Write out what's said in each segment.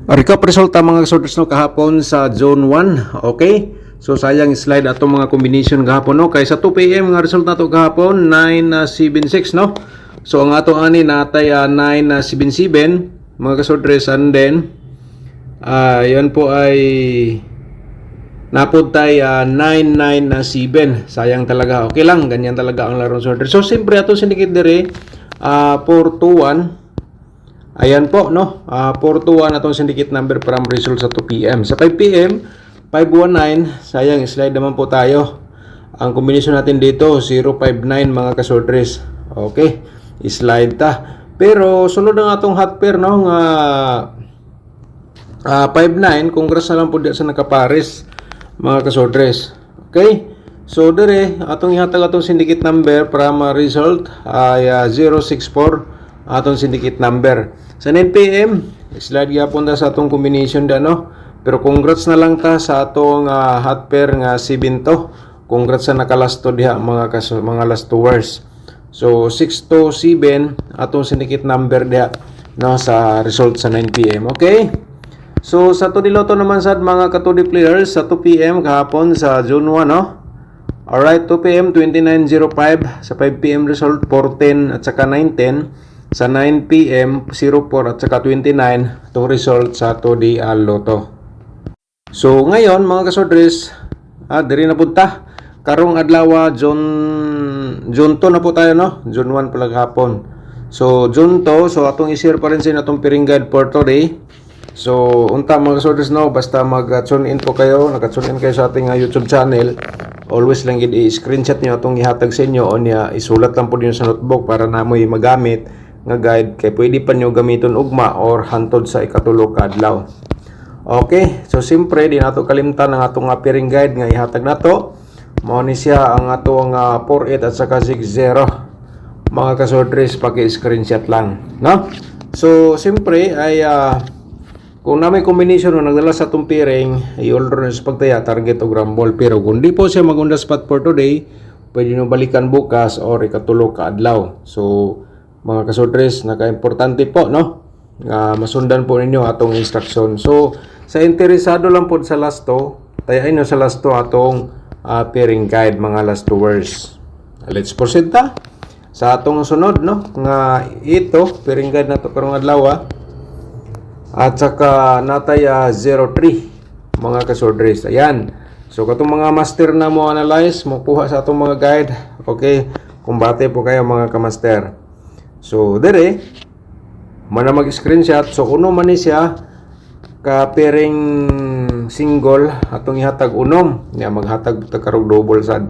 Recap resulta mga sorters no kahapon sa Zone 1. Okay? So sayang slide atong mga combination gahapon no kay sa 2 PM nga result nato gahapon 976 no. So ang ato ani natay 977 mga kasorters, and then yan po ay napod tay 997. Sayang talaga. Okay lang, ganyan talaga ang larong sorter. So siyempre ato sindikit dire 421. Ayan po, no? 421 atong syndicate number from result sa 2 PM. Sa 5 PM, 519. Sayang, slide naman po tayo. Ang combination natin dito, 059 mga kasortres. Okay, slide ta. Pero, sunod ang atong hot pair, no? 59. Congrats na lang po sa nakapares, mga kasortres. Okay? So, dire, atong ihatag atong syndicate number from result ay 064. Atong syndicate number. Sa 9 PM, slide gyapon ta sa atong combination da no. Pero congrats na lang ta sa atong hot pair nga 7 to. Congrats sa nakalasto diha mga last tours. So 6 to 7 atong syndicate number diha no sa result sa 9 PM. Okay? So sa Todiloto naman sad mga katudi players sa 2 PM kahapon sa June 1 no. Alright, 2 PM 2905 sa 5 PM result 410 at saka 910. Sa 9 PM, 04 at saka 29 itong result sa Todi Loto. So, ngayon mga kasortres, diri na punta. Karong adlaw, June 2 na po tayo, no? June 1 pala hapon. So, June 2, so atong i-share pa rin sa atong peering guide for today. So, unta mga kasortres, no? Basta mag-tune in po kayo, naka-tune in kayo sa ating YouTube channel. Always lang i-screenshot nyo atong ihatag sa inyo o niya, isulat lang po niyo sa notebook para na mo'y magamit nga guide kay pwede pa nyo gamiton ugma or hantod sa ikatulo ka adlaw. Okay, so simpre di nato kalimtan ang atong peering guide nga ihatag nato. Mao ni siya ang atong 48 at saka 60. Mga kasortres, paki-screenshot lang, no? So simpre ay kung na may combination no nagdala sa atong pairing, i-order sa pagtaya target o grambol, pero kung di po siya magunda spot for today, pwede nyo balikan bukas or ikatulo ka adlaw. So mga kasortres, naka-importante po, no? Masundan po ninyo atong instruction. So, sa interesado lang po sa lasto, tayain nyo sa lasto atong pairing guide, mga last tours. Let's proceed ta sa atong sunod, no? Nga ito, pairing guide na to karong adlaw, at saka natay 03, mga kasortres. Ayan. So, katong mga master na mo analyze, mo kuha sa atong mga guide. Okay? Kumbate po kayo mga kamaster. So, dire, mana mag-screenshot. So, uno man ni siya ka pairing single atong ihatag unom. Nga maghatag karong double sad.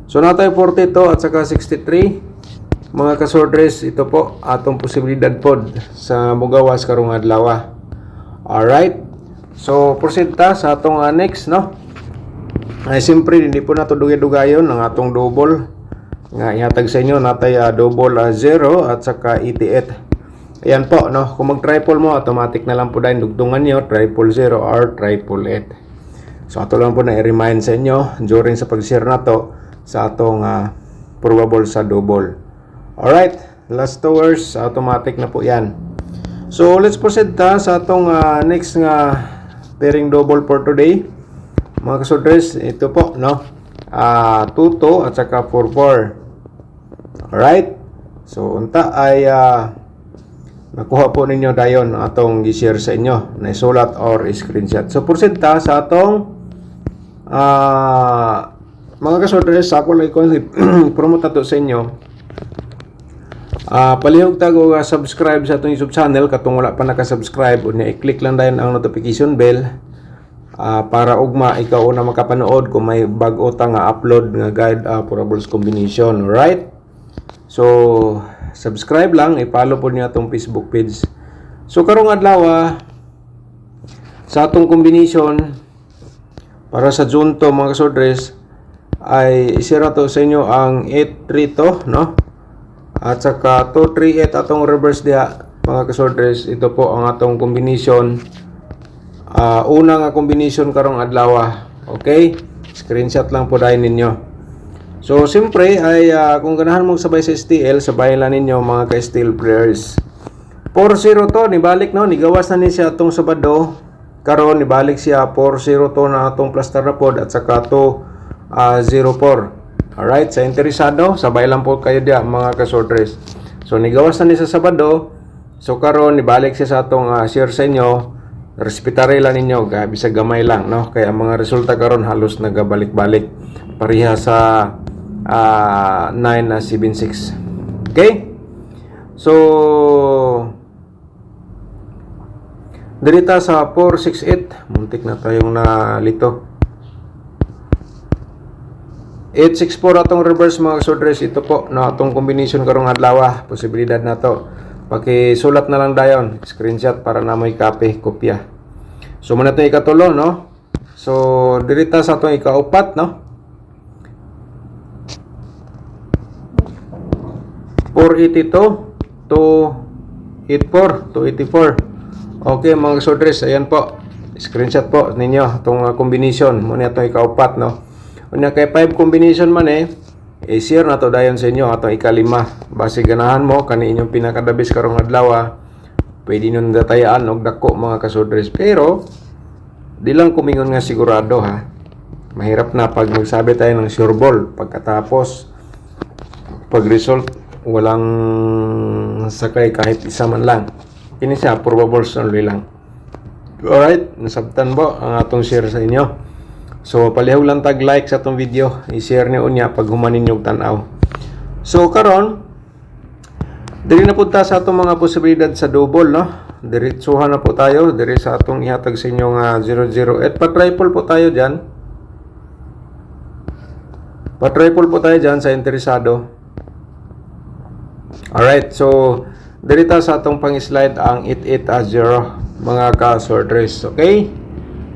So, natay 42 at saka 63. Mga kasortres, ito po atong posibilidad pod sa mugawas karong adlaw. Alright. So, proceed ta sa atong next, no? Ay, siyempre, hindi po nato dugay-dugayon ang atong double nga ihatag sa inyo natay double 0 at saka 88. Ayan po, no? Kung mag-triple mo, automatic na lang po dahil dugtungan nyo, triple 0 or triple 8. So, ato lang po na i-remind sa inyo during sa pag-share na to sa atong probable sa double. Alright, last tours, automatic na po yan. So, let's proceed ta sa atong next nga pairing double for today. Mga kasortres, ito po, no? 2-2 at saka 4-4. Alright. So, unta ay nakuha po ninyo dayon atong i-share sa inyo na isulat or screenshot. So, proceed ta sa atong mga kasortres, ako lang promote to sa inyo. Palihog tago subscribe sa atong YouTube channel katong wala pa naka-subscribe, unya i-click lang dayon ang notification bell para ugma ikaw na makapanood kung may bag-o ta nga upload nga guide parables combination. Alright? So, subscribe lang, i-follow po niyo atong Facebook page. So, karong adlaw sa atong combination para sa June to mga kasortres ay isira to sa inyo ang 8-3 to, no? At saka 2-3-8 atong reverse diha mga kasortres. Ito po ang atong combination. Una nga combination karong adlaw. Okay? Screenshot lang po dahil ninyo. So, siyempre ay kung ganahan mong sabay sa STL, sabay lang ninyo mga ka-STL players. 4-0 to, nibalik no, nigawas na ni siya atong Sabado. Karon nibalik siya 4-0 to na atong plaster na pod at saka to 0-4. Alright, sa interesado, sabay lang po kayo diya mga kasordres. So nigawas na ni sa Sabado. So karon nibalik siya sa atong share sa inyo. Respetare lang ninyo, bisag gamay lang no. Kaya ang mga resulta karon halos nagabalik-balik. Pareha sa 9-7-6. Okay? So dirita sa 4-6-8, muntik na tayong nalito. 8-6-4 atong reverse mga kasordres. Ito po na atong combination karong adlaw, posibilidad na to. Pakisulat na lang dayon, screenshot para na may copy, kopya. So muna itong ikatulo no. So dirita sa atong ikaupat no. 482 to 84 to 84. Okay mga kasordres, ayan po. Screenshot po ninyo itong combination. Muna itong ikaupat no. Unya kay 5 combination man share na to dayon sa inyo atong ikalima. Base ganahan mo kani inyong pinakadabis karong adlaw. Pwede nun datayaan og dako mga kasordres. Pero di lang kumingon nga sigurado ha. Mahirap na pag magsabi tayo ng sure ball pagkatapos pag result walang sakay kahit isa man lang. Kini siya probable only lang. Alright, nasabtan po ang atong share sa inyo. So palihog lang tag like sa atong video, i-share niyo unya pag humanin yung tanaw. So karon diri na punta sa atong mga posibilidad sa double no. Diretsuhan na po tayo diri sa atong ihatag sa inyo nga 008. Pa-triple po tayo diyan. Pa-triple po tayo diyan sa interesado. Alright, so dirita sa atong pang-slide ang 88-0 mga ka-sorters. Okay?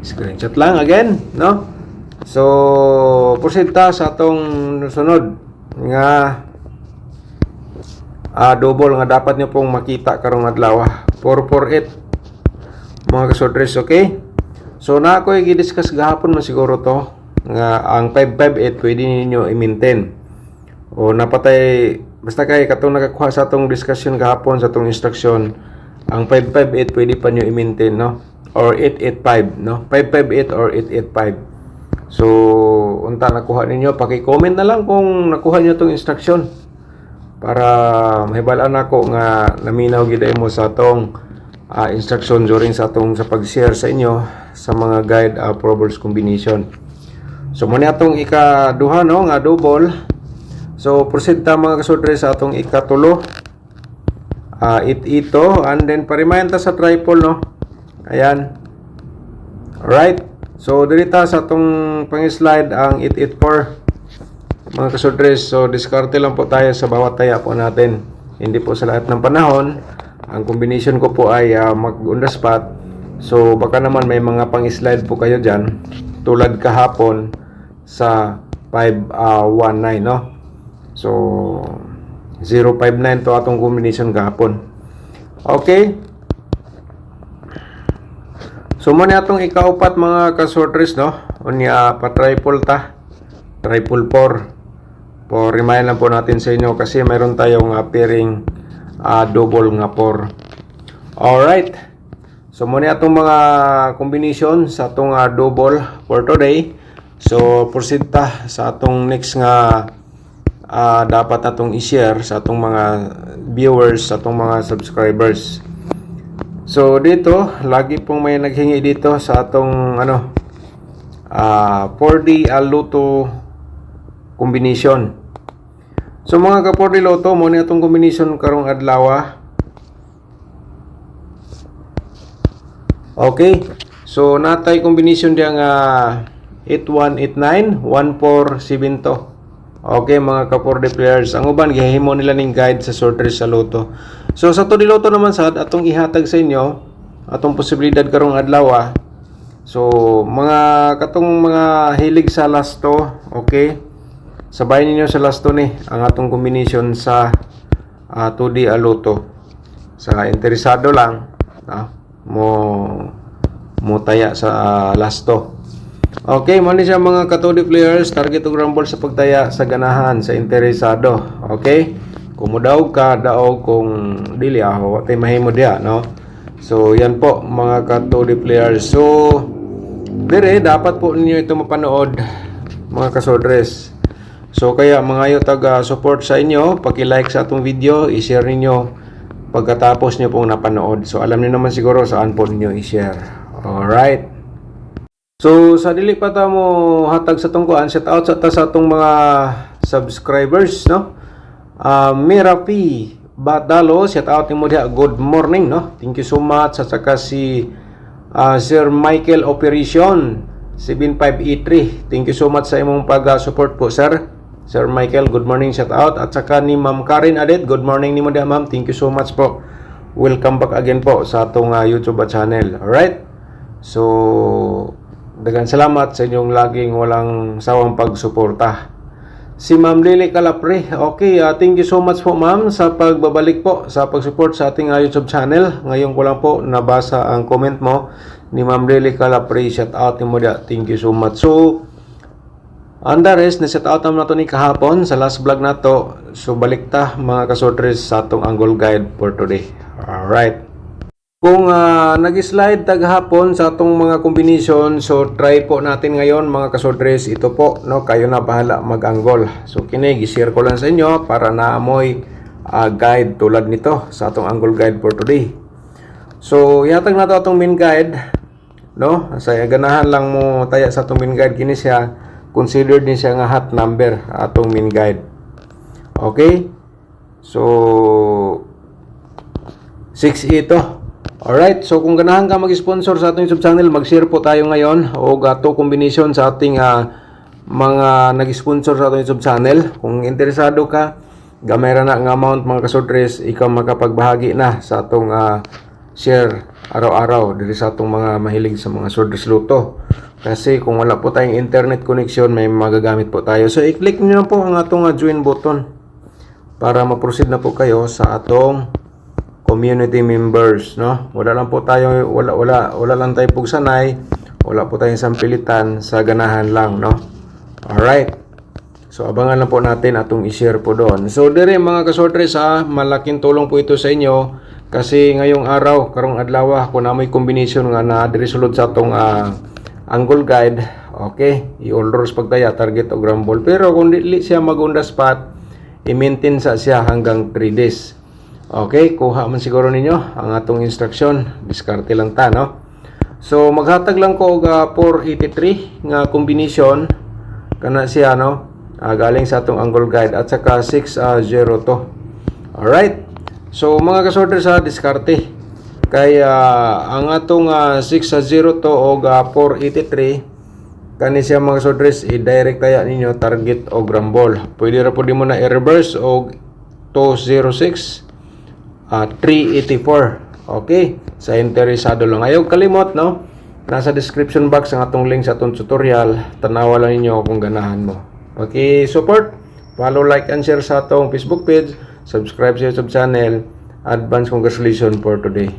Screenshot lang again, no? So, proceed ta sa atong sunod nga double nga dapat nyo pong makita karong adlaw. 448 mga ka-sorters, okay? So, na ako i-discuss gahapon man siguro to nga ang 558 pwede ninyo i-maintain. O napatay basta kay katong nakakuha sa atong discussion gahapon sa atong instruction, ang 558 pwede pa nyo i-maintain no, or 885 no, 558 or 885. So unta nakuha ninyo, paki-comment na lang kung nakuha niyo tong instruction para mahibalaan nako nga naminaw gid mo sa atong instruction during sa atong sa pag-share sa inyo sa mga guide proverbs combination. So muna atong ikaduha no nga double. So proceed ta mga kasordres sa atong ikatulo. Ito and then pa-remind ta sa triple no. Ayan. Alright. So dirita sa atong pang-slide ang 884 mga kasordres. So diskarte lang po tayo sa bawat taya po natin. Hindi po sa lahat ng panahon. Ang combination ko po ay mag-on the spot. So baka naman may mga pang-slide po kayo dyan tulad kahapon sa 519 no. So 059 to atong combination kahapon. Okay. So muna atong ikaupat mga kasorters no. Unya pa triple ta. Triple 4. Po remind lang po natin sa inyo kasi mayroon tayong pairing double nga 4. Alright. So muna atong mga combination sa atong double for today. So proceed ta sa atong next nga dapat natong i-share sa atong mga viewers, sa atong mga subscribers. So dito, lagi pong may naghingi dito sa atong 4D Loto combination. So mga ka 4D Loto, mo ni atong combination karong adlaw. Okay. So natay combination diya nga 8189 1472. Okay mga ka-4D players, ang uban gihimo nila ning guide sa sorters sa loto. So sa 2D Loto naman sad atong ihatag sa inyo atong posibilidad karong adlaw. So mga katong mga hilig sa lasto, okay? Sabay ninyo sa lasto ni ang atong combination sa 2D Loto. Sa interesado lang, mo taya sa lasto. Okay, mo ni siya mga ka-2D players, target og rumble sa pagtaya sa ganahan sa interesado. Okay? Kung mudaog ka, daog. Kung dili aho, watay mahimo diha, no? So, yan po, mga ka-2D players. So, dire, dapat po ninyo ito mapanood, mga kasodres. So, kaya mga taga-support sa inyo, paki-like sa atong video, i-share ninyo pagkatapos nyo pong napanood. So, alam niyo naman siguro saan po ninyo i-share. Alright. So, sa dili pa ta mo hatag sa tungkuan, shout out sa atong mga subscribers, no? Mirapi Batalo, shout out mo diha, good morning, no? Thank you so much. At saka si Sir Michael Operation 75E3, thank you so much sa imong pag-support po, sir. Sir Michael, good morning, shout out. At saka ni Ma'am Karen Adet, good morning ni mo diha, ma'am. Thank you so much po. Welcome back again po sa atong YouTube channel. Alright? So, daghang salamat sa inyong laging walang sawang pagsuporta. Si Ma'am Lily Calapre, okay, thank you so much po, ma'am, sa pagbabalik po, sa pag-support sa ating YouTube channel. Ngayon ko lang po nabasa ang comment mo ni Ma'am Lily Calapre. Shout out ni mo dia. Thank you so much. So, Andares, na-set out naman na ito ni kahapon sa last vlog na to. So, balik ta mga kasodres sa atong angle guide for today. Alright. Kung nag-slide taghapon sa atong mga combination, so try po natin ngayon mga kasodres. Ito po, no, kayo na bahala mag-angle. So, i-share ko lang sa inyo para naamoy guide tulad nito sa atong angle guide for today. So, ihatag na ito atong main guide. No? Sa ganahan lang mo taya sa atong main guide, kini siya considered din siya nga hot number atong main guide. Okay? So 6 ito. Alright, so kung ganahan ka mag-sponsor sa ating YouTube channel, mag-share po tayo ngayon o gato combination sa ating mga nag-sponsor sa ating YouTube channel. Kung interesado ka, gamay ra na nga amount mga kasodres, ikaw makapagbahagi na sa atong share araw-araw diri sa atong mga mahilig sa mga sworders luto. Kasi kung wala po tayong internet connection, may magagamit po tayo. So, i-click nyo na po ang atong join button para ma-proceed na po kayo sa atong community members, no? Wala lang po tayo, wala lang tayo pugsanay, wala po tayong sampilitan, sa ganahan lang, no? Alright. So, abangan lang po natin atong i-share po doon. So, dire mga kasordres, malaking tulong po ito sa inyo kasi ngayong araw, karong adlaw, kung na may combination nga na dire-sulod sa atong angle guide, okay, i-all rows pagtaya, target o grumble. Pero kung dili siya mag-on the spot, i-maintain sa siya hanggang 3 days. Okay, kuha man siguro ninyo ang atong instruction. Diskarte lang ta, no? So, maghatag lang ko og 483 nga combination. Kana siya, no? Galing sa atong angle guide. At saka 602. Alright. So, mga kasorder sa diskarte. Kaya ang atong 602 o 483 kani siya mga kasodres, i-direct taya ninyo target o grumble. Pwede ra po di mo na i-reverse o 206 384. Okay, sa interesado lang. Ayaw kalimot, no? Nasa description box ang atong link sa atong tutorial. Tanawa lang ninyo kung ganahan mo. Okay, support, follow, like, and share sa atong Facebook page, subscribe sa YouTube channel. Advance congratulations for today.